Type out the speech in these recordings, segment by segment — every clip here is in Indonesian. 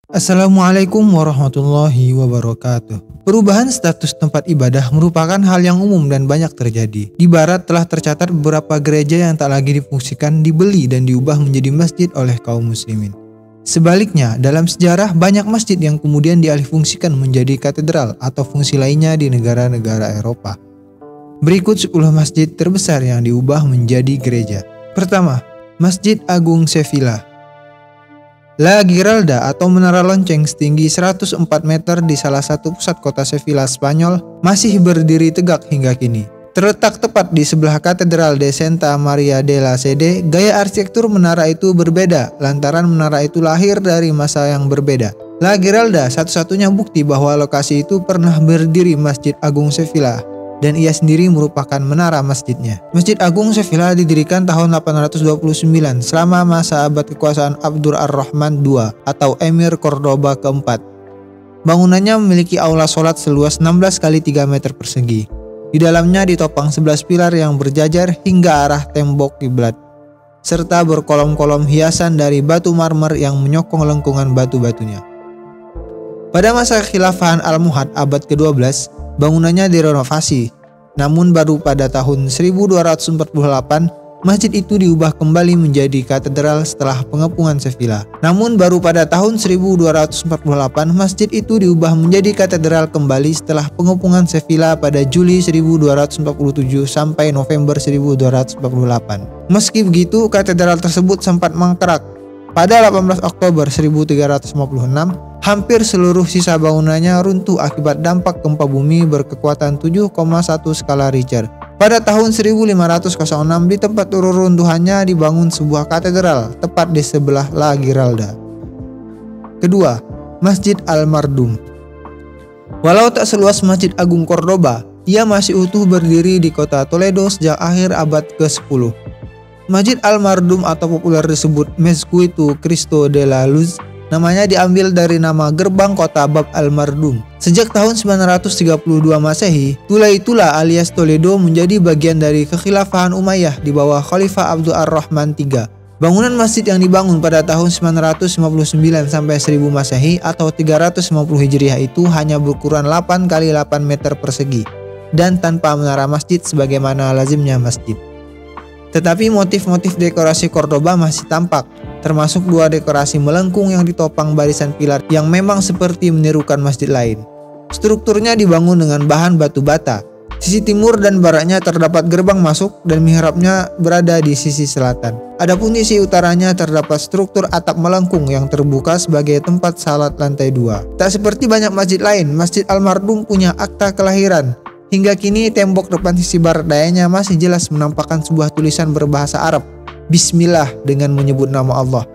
Assalamualaikum warahmatullahi wabarakatuh. Perubahan status tempat ibadah merupakan hal yang umum dan banyak terjadi. Di barat telah tercatat beberapa gereja yang tak lagi difungsikan dibeli dan diubah menjadi masjid oleh kaum muslimin. Sebaliknya, dalam sejarah banyak masjid yang kemudian dialihfungsikan menjadi katedral atau fungsi lainnya di negara-negara Eropa. Berikut 10 masjid terbesar yang diubah menjadi gereja. Pertama, Masjid Agung Sevilla. La Giralda atau Menara Lonceng setinggi 104 meter di salah satu pusat kota Sevilla, Spanyol, masih berdiri tegak hingga kini. Terletak tepat di sebelah Katedral de Santa Maria de la Sede, gaya arsitektur menara itu berbeda lantaran menara itu lahir dari masa yang berbeda. La Giralda satu-satunya bukti bahwa lokasi itu pernah berdiri Masjid Agung Sevilla, dan ia sendiri merupakan menara masjidnya. Masjid Agung Sevilla didirikan tahun 829 selama masa abad kekuasaan Abdur ar-Rahman II atau Emir Cordoba keempat. Bangunannya memiliki aula sholat seluas 16 x 3 meter persegi. Di dalamnya ditopang 11 pilar yang berjajar hingga arah tembok kiblat, serta berkolom-kolom hiasan dari batu marmer yang menyokong lengkungan batu-batunya. Pada masa Khilafahan Almohad abad ke-12, bangunannya direnovasi, namun baru pada tahun 1248 masjid itu diubah kembali menjadi katedral setelah pengepungan Sevilla. Namun baru pada tahun 1248 masjid itu diubah menjadi katedral kembali setelah pengepungan Sevilla pada Juli 1247 sampai November 1248. Meski begitu, katedral tersebut sempat mangkrak. Pada 18 Oktober 1356, hampir seluruh sisa bangunannya runtuh akibat dampak gempa bumi berkekuatan 7,1 skala Richter. Pada tahun 1506 di tempat reruntuhannya dibangun sebuah katedral tepat di sebelah La Giralda. Kedua, Masjid Al-Mardum. Walau tak seluas Masjid Agung Cordoba, ia masih utuh berdiri di kota Toledo sejak akhir abad ke-10. Masjid Al-Mardum atau populer disebut Mezquito Cristo de la Luz, namanya diambil dari nama gerbang kota Bab Al-Mardum. Sejak tahun 932 Masehi, Tula alias Toledo menjadi bagian dari kekhilafahan Umayyah di bawah Khalifah Abdur ar-Rahman III. Bangunan masjid yang dibangun pada tahun 959 sampai 1000 Masehi atau 350 Hijriah itu hanya berukuran 8 x 8 meter persegi dan tanpa menara masjid sebagaimana lazimnya masjid. Tetapi motif-motif dekorasi Cordoba masih tampak, termasuk 2 dekorasi melengkung yang ditopang barisan pilar yang memang seperti menirukan masjid lain. Strukturnya dibangun dengan bahan batu bata. Sisi timur dan baratnya terdapat gerbang masuk dan mihrabnya berada di sisi selatan. Adapun sisi utaranya terdapat struktur atap melengkung yang terbuka sebagai tempat salat lantai 2. Tak seperti banyak masjid lain, Masjid Al-Mardum punya akta kelahiran. Hingga kini tembok depan sisi barat dayanya masih jelas menampakkan sebuah tulisan berbahasa Arab, Bismillah, dengan menyebut nama Allah.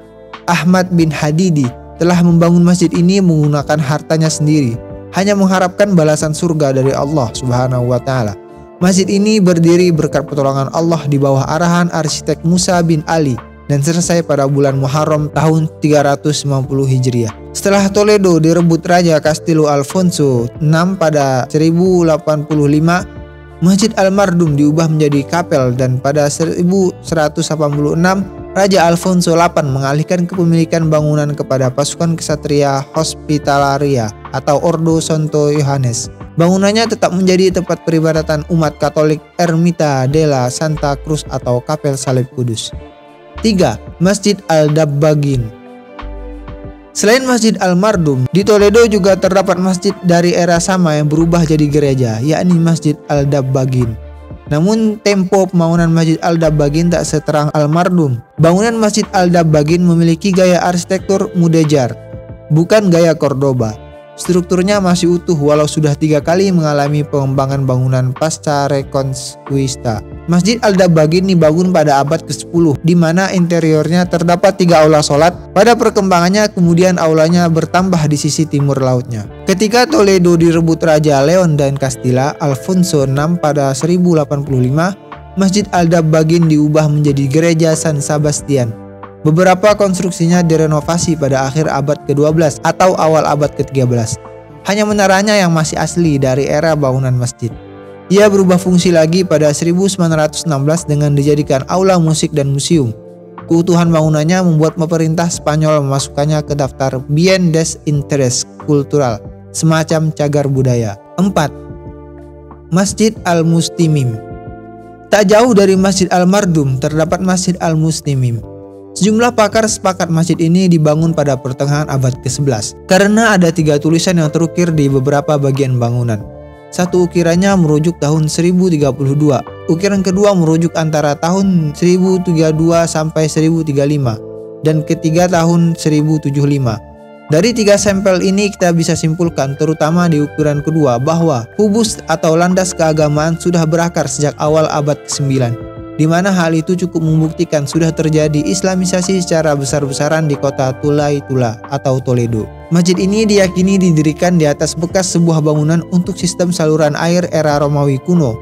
Ahmad bin Hadidi telah membangun masjid ini menggunakan hartanya sendiri, hanya mengharapkan balasan surga dari Allah Subhanahu wa Ta'ala. Masjid ini berdiri berkat pertolongan Allah di bawah arahan arsitek Musa bin Ali dan selesai pada bulan Muharram tahun 390 Hijriah. Setelah Toledo direbut Raja Castillo Alfonso VI pada 1085, Masjid Al-Mardum diubah menjadi kapel dan pada 1186 Raja Alfonso VIII mengalihkan kepemilikan bangunan kepada pasukan kesatria Hospitalaria atau Ordo Santo Yohanes. Bangunannya tetap menjadi tempat peribadatan umat Katolik Ermita della Santa Cruz atau Kapel Salib Kudus. 3. Masjid Al-Dabbaghin. Selain Masjid Al-Mardum, di Toledo juga terdapat masjid dari era sama yang berubah jadi gereja, yakni Masjid Al-Dabbaghin. Namun tempo pembangunan Masjid Al-Dabbaghin tak seterang Al-Mardum. Bangunan Masjid Al-Dabbaghin memiliki gaya arsitektur mudejar, bukan gaya Cordoba. Strukturnya masih utuh walau sudah 3 kali mengalami pengembangan bangunan pasca Reconquista. Masjid Al-Dabbaghin dibangun pada abad ke-10, di mana interiornya terdapat 3 aula sholat. Pada perkembangannya kemudian aulanya bertambah di sisi timur lautnya. Ketika Toledo direbut Raja Leon dan Castilla Alfonso VI pada 1085, Masjid Al-Dabbaghin diubah menjadi gereja San Sebastian. Beberapa konstruksinya direnovasi pada akhir abad ke-12 atau awal abad ke-13. Hanya menaranya yang masih asli dari era bangunan masjid. Ia berubah fungsi lagi pada 1916 dengan dijadikan aula musik dan museum. Keutuhan bangunannya membuat pemerintah Spanyol memasukkannya ke daftar Bien des Interés Cultural, semacam cagar budaya. 4. Masjid Al-Mustimim. Tak jauh dari Masjid Al-Mardum terdapat Masjid Al-Mustimim. Sejumlah pakar sepakat masjid ini dibangun pada pertengahan abad ke-11 karena ada 3 tulisan yang terukir di beberapa bagian bangunan. Satu ukirannya merujuk tahun 1032, ukiran kedua merujuk antara tahun 1032 sampai 1035, dan ketiga tahun 1075. Dari 3 sampel ini kita bisa simpulkan, terutama di ukiran kedua, bahwa kubus atau landas keagamaan sudah berakar sejak awal abad ke-9, di mana hal itu cukup membuktikan sudah terjadi Islamisasi secara besar-besaran di kota Tula atau Toledo. Masjid ini diyakini didirikan di atas bekas sebuah bangunan untuk sistem saluran air era Romawi kuno.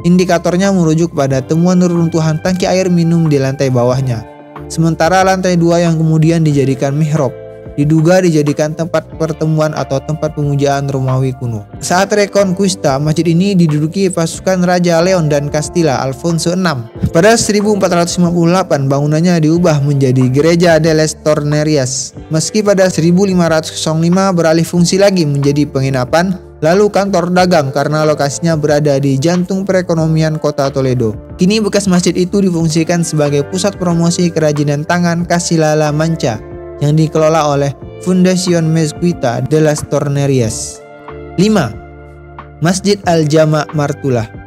Indikatornya merujuk pada temuan reruntuhan tangki air minum di lantai bawahnya. Sementara lantai 2 yang kemudian dijadikan mihrab, diduga dijadikan tempat pertemuan atau tempat pemujaan Romawi kuno. Saat Reconquista, masjid ini diduduki pasukan Raja Leon dan Castilla Alfonso VI. Pada 1458, bangunannya diubah menjadi Gereja de les Tornerias. Meski pada 1505 beralih fungsi lagi menjadi penginapan, lalu kantor dagang karena lokasinya berada di jantung perekonomian kota Toledo. Kini bekas masjid itu difungsikan sebagai pusat promosi kerajinan tangan Castilla La Mancha yang dikelola oleh Fundación Mezquita de las Tornerias. 5. Masjid Al-Jama' Martulah.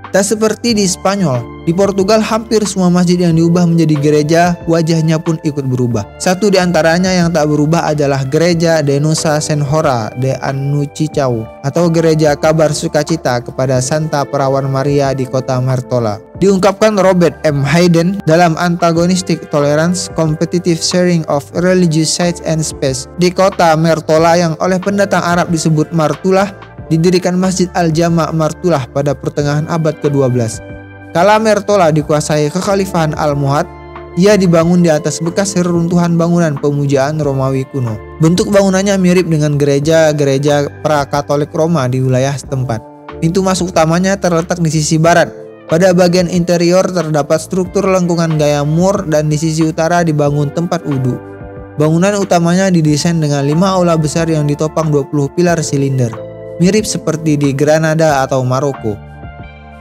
Tak seperti di Spanyol, di Portugal hampir semua masjid yang diubah menjadi gereja wajahnya pun ikut berubah. Satu di antaranya yang tak berubah adalah Gereja de Nossa Senhora de Anunciação atau Gereja Kabar Sukacita kepada Santa Perawan Maria di kota Martola. Diungkapkan Robert M. Hayden dalam Antagonistic Tolerance, Competitive Sharing of Religious Sites and Space. Di kota Martola yang oleh pendatang Arab disebut Martulah, didirikan Masjid Al-Jama' Martulah pada pertengahan abad ke-12. Kala Martola dikuasai kekhalifahan Almohad, ia dibangun di atas bekas reruntuhan bangunan pemujaan Romawi kuno. Bentuk bangunannya mirip dengan gereja-gereja pra-Katolik Roma di wilayah setempat. Pintu masuk utamanya terletak di sisi barat. Pada bagian interior terdapat struktur lengkungan gaya Moor dan di sisi utara dibangun tempat wudhu. Bangunan utamanya didesain dengan 5 aula besar yang ditopang 20 pilar silinder, mirip seperti di Granada atau Maroko.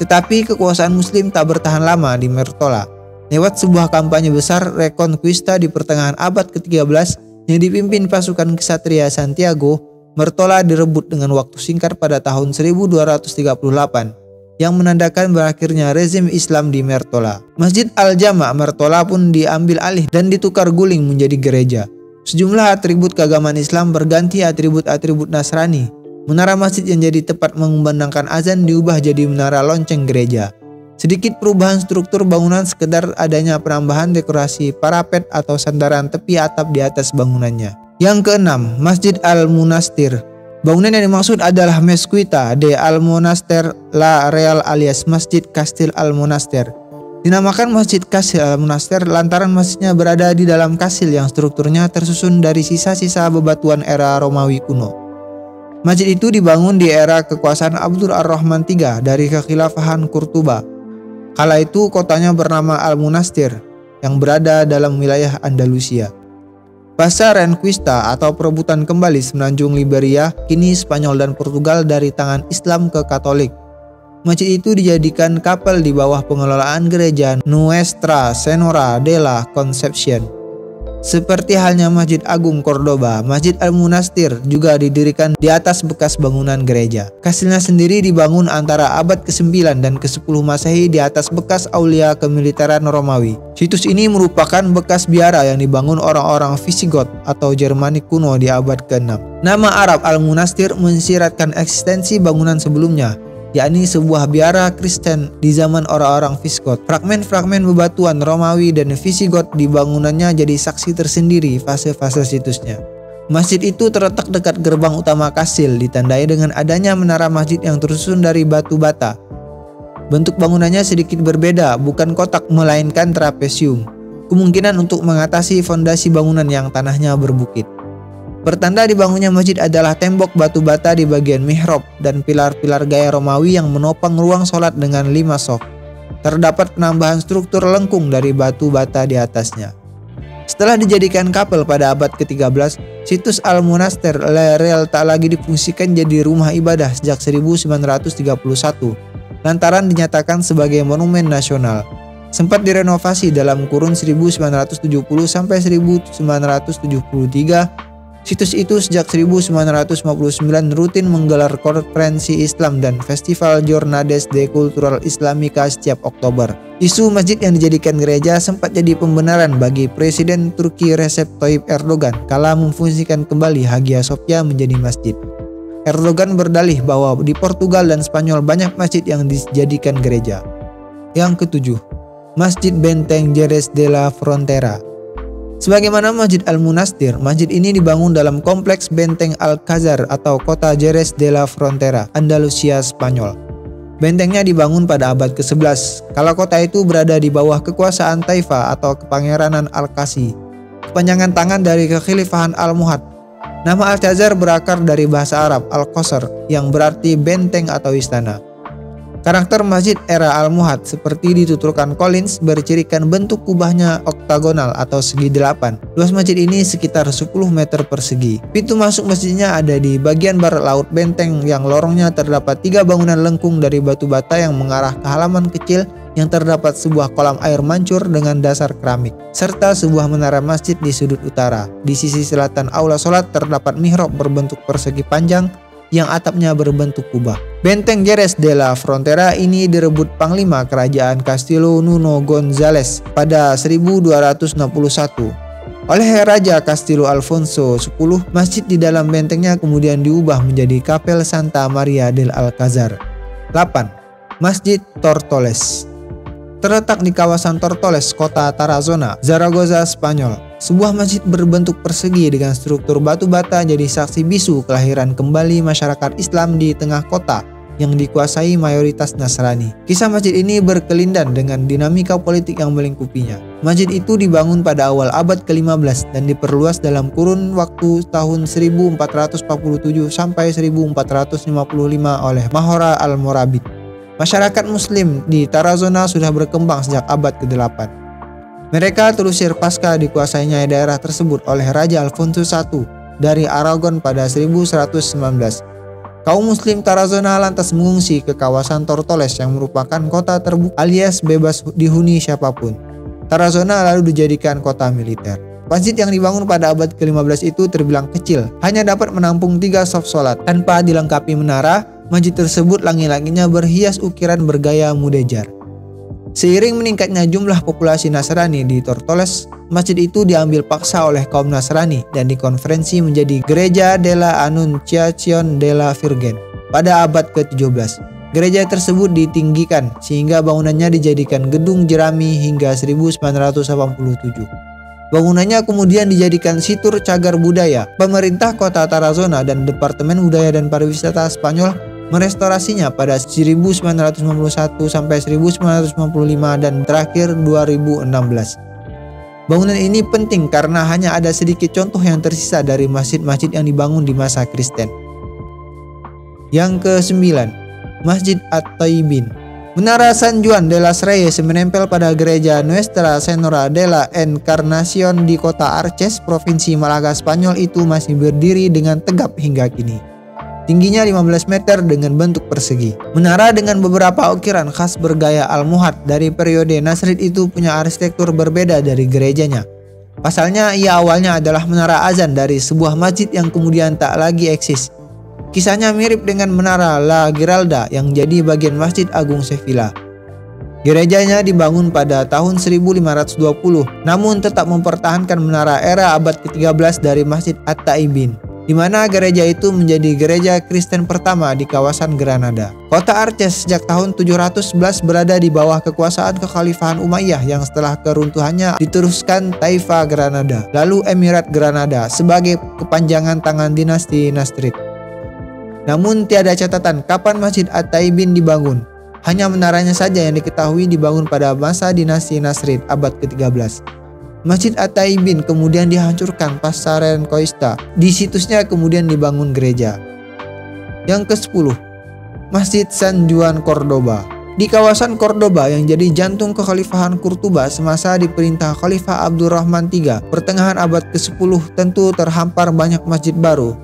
Tetapi kekuasaan Muslim tak bertahan lama di Martola. Lewat sebuah kampanye besar Reconquista di pertengahan abad ke-13 yang dipimpin pasukan kesatria Santiago, Martola direbut dengan waktu singkat pada tahun 1238. Yang menandakan berakhirnya rezim Islam di Martola. Masjid Al-Jama' Martola pun diambil alih dan ditukar guling menjadi gereja. Sejumlah atribut keagamaan Islam berganti atribut-atribut Nasrani. Menara masjid yang jadi tempat mengumandangkan azan diubah jadi menara lonceng gereja. Sedikit perubahan struktur bangunan sekedar adanya penambahan dekorasi parapet atau sandaran tepi atap di atas bangunannya. Yang keenam, Masjid Al-Munastir. Bangunan yang dimaksud adalah Mezquita de Al-Monaster La Real alias Masjid Kastil Al-Monaster. Dinamakan Masjid Kastil Al-Monaster lantaran masjidnya berada di dalam kastil yang strukturnya tersusun dari sisa-sisa bebatuan era Romawi kuno. Masjid itu dibangun di era kekuasaan Abdul Ar-Rahman III dari kekhilafahan Kurtuba. Kala itu kotanya bernama Al-Munastir yang berada dalam wilayah Andalusia. Pasca Reconquista atau perebutan kembali semenanjung Liberia, kini Spanyol dan Portugal dari tangan Islam ke Katolik. Masjid itu dijadikan kapel di bawah pengelolaan gereja Nuestra Senora de la Concepción. Seperti halnya Masjid Agung Cordoba, Masjid Al-Munastir juga didirikan di atas bekas bangunan gereja. Kastilnya sendiri dibangun antara abad ke-9 dan ke-10 Masehi di atas bekas aulia kemiliteran Romawi. Situs ini merupakan bekas biara yang dibangun orang-orang Visigoth atau Jermanik kuno di abad ke-6. Nama Arab Al-Munastir mensiratkan eksistensi bangunan sebelumnya, yakni sebuah biara Kristen di zaman orang-orang Visigoth. Fragmen-fragmen bebatuan Romawi dan Visigoth di bangunannya jadi saksi tersendiri fase-fase situsnya. Masjid itu terletak dekat gerbang utama kastil, ditandai dengan adanya menara masjid yang tersusun dari batu bata. Bentuk bangunannya sedikit berbeda, bukan kotak melainkan trapesium, kemungkinan untuk mengatasi fondasi bangunan yang tanahnya berbukit. Pertanda dibangunnya masjid adalah tembok batu bata di bagian mihrab dan pilar-pilar gaya Romawi yang menopang ruang sholat dengan 5 sof. terdapat penambahan struktur lengkung dari batu bata di atasnya. Setelah dijadikan kapel pada abad ke-13, situs Al-Munaster Lerel tak lagi difungsikan jadi rumah ibadah sejak 1931, lantaran dinyatakan sebagai monumen nasional. Sempat direnovasi dalam kurun 1970 sampai 1973. Situs itu sejak 1959 rutin menggelar konferensi Islam dan Festival Jornades de Cultural Islamika setiap Oktober. Isu masjid yang dijadikan gereja sempat jadi pembenaran bagi Presiden Turki Recep Tayyip Erdogan kala memfungsikan kembali Hagia Sophia menjadi masjid. Erdogan berdalih bahwa di Portugal dan Spanyol banyak masjid yang dijadikan gereja. Yang ketujuh, Masjid Benteng Jerez de la Frontera. Sebagaimana Masjid Al-Munastir, masjid ini dibangun dalam kompleks Benteng Alcázar atau kota Jerez de la Frontera, Andalusia, Spanyol. Bentengnya dibangun pada abad ke-11, kala kota itu berada di bawah kekuasaan Taifa atau Kepangeranan Al-Qasi, kepanjangan tangan dari kekhalifahan Al-Muhad. Nama Alcázar berakar dari bahasa Arab Al-Qasr yang berarti benteng atau istana. Karakter masjid era Al-Muhad seperti dituturkan Collins bercirikan bentuk kubahnya oktagonal atau segi 8. Luas masjid ini sekitar 10 meter persegi. Pintu masuk masjidnya ada di bagian barat laut benteng yang lorongnya terdapat 3 bangunan lengkung dari batu bata yang mengarah ke halaman kecil yang terdapat sebuah kolam air mancur dengan dasar keramik, serta sebuah menara masjid di sudut utara. Di sisi selatan aula sholat terdapat mihrab berbentuk persegi panjang yang atapnya berbentuk kubah. Benteng Jerez de la Frontera ini direbut Panglima Kerajaan Castilo Nuno González pada 1261. Oleh Raja Castilo Alfonso X, masjid di dalam bentengnya kemudian diubah menjadi Kapel Santa Maria del Alcázar. 8. Masjid Tortoles. Terletak di kawasan Tortoles, kota Tarazona, Zaragoza, Spanyol. Sebuah masjid berbentuk persegi dengan struktur batu bata jadi saksi bisu kelahiran kembali masyarakat Islam di tengah kota yang dikuasai mayoritas Nasrani. Kisah masjid ini berkelindan dengan dinamika politik yang melingkupinya. Masjid itu dibangun pada awal abad ke-15 dan diperluas dalam kurun waktu tahun 1447 sampai 1455 oleh Mahora Almoravid. Masyarakat Muslim di Tarazona sudah berkembang sejak abad ke-8. Mereka terusir pasca dikuasainya daerah tersebut oleh Raja Alfonso I dari Aragon pada 1119. Kaum Muslim Tarazona lantas mengungsi ke kawasan Tortoles yang merupakan kota terbuka alias bebas dihuni siapapun. Tarazona lalu dijadikan kota militer. Masjid yang dibangun pada abad ke-15 itu terbilang kecil, hanya dapat menampung 3 shaf sholat. Tanpa dilengkapi menara, masjid tersebut langit-langitnya berhias ukiran bergaya mudéjar. Seiring meningkatnya jumlah populasi Nasrani di Tortoles, masjid itu diambil paksa oleh kaum Nasrani dan dikonferensi menjadi Gereja de la Anunciación de la Virgen pada abad ke-17. Gereja tersebut ditinggikan sehingga bangunannya dijadikan gedung jerami hingga 1987. Bangunannya kemudian dijadikan situr cagar budaya. Pemerintah kota Tarazona dan Departemen Budaya dan Pariwisata Spanyol merestorasinya pada 1991 sampai 1995 dan terakhir 2016. Bangunan ini penting karena hanya ada sedikit contoh yang tersisa dari masjid-masjid yang dibangun di masa Kristen. Yang ke-9, Masjid At-Taibin. Menara San Juan de las Reyes menempel pada gereja Nuestra Señora de la Encarnación di kota Arces, Provinsi Malaga, Spanyol itu masih berdiri dengan tegap hingga kini. Tingginya 15 meter dengan bentuk persegi. Menara dengan beberapa ukiran khas bergaya Almohad dari periode Nasrid itu punya arsitektur berbeda dari gerejanya. Pasalnya, ia awalnya adalah menara azan dari sebuah masjid yang kemudian tak lagi eksis. Kisahnya mirip dengan menara La Giralda yang jadi bagian Masjid Agung Sevilla. Gerejanya dibangun pada tahun 1520, namun tetap mempertahankan menara era abad ke-13 dari Masjid At-Taibin, di mana gereja itu menjadi gereja Kristen pertama di kawasan Granada. Kota Arces sejak tahun 711 berada di bawah kekuasaan kekhalifahan Umayyah yang setelah keruntuhannya diteruskan Taifa Granada, lalu Emirat Granada sebagai kepanjangan tangan dinasti Nasrid. Namun tiada catatan kapan Masjid At-Taibin dibangun. Hanya menaranya saja yang diketahui dibangun pada masa dinasti Nasrid abad ke-13. Masjid At-Taibin kemudian dihancurkan pasca Reconquista. Di situsnya kemudian dibangun gereja. Yang ke-10, Masjid San Juan Cordoba. Di kawasan Cordoba yang jadi jantung kekhalifahan Kurtuba semasa di perintah Khalifah Abdurrahman III pertengahan abad ke-10 tentu terhampar banyak masjid baru.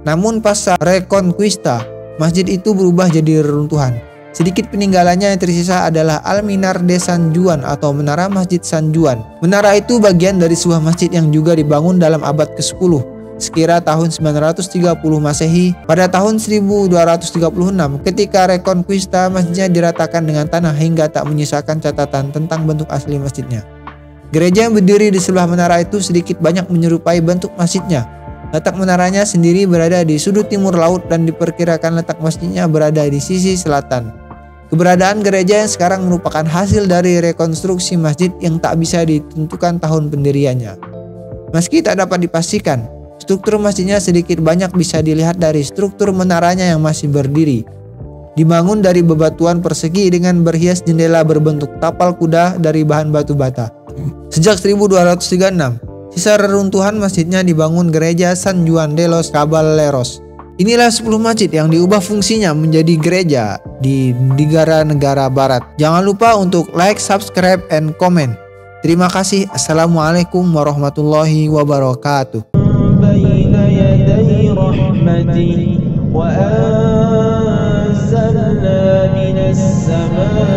Namun pasca Reconquista, masjid itu berubah jadi reruntuhan. Sedikit peninggalannya yang tersisa adalah Alminar de San Juan atau Menara Masjid San Juan. Menara itu bagian dari sebuah masjid yang juga dibangun dalam abad ke-10, sekira tahun 930 Masehi. Pada tahun 1236 ketika Reconquista, masjidnya diratakan dengan tanah hingga tak menyisakan catatan tentang bentuk asli masjidnya. Gereja yang berdiri di sebelah menara itu sedikit banyak menyerupai bentuk masjidnya. Letak menaranya sendiri berada di sudut timur laut dan diperkirakan letak masjidnya berada di sisi selatan. Keberadaan gereja yang sekarang merupakan hasil dari rekonstruksi masjid yang tak bisa ditentukan tahun pendiriannya. Meski tak dapat dipastikan, struktur masjidnya sedikit banyak bisa dilihat dari struktur menaranya yang masih berdiri. Dibangun dari bebatuan persegi dengan berhias jendela berbentuk tapal kuda dari bahan batu bata. Sejak 1236, sisa reruntuhan masjidnya dibangun gereja San Juan de los Caballeros. Inilah 10 masjid yang diubah fungsinya menjadi gereja di negara-negara barat. Jangan lupa untuk like, subscribe, and comment. Terima kasih. Assalamualaikum warahmatullahi wabarakatuh. وأنزلنا من السماء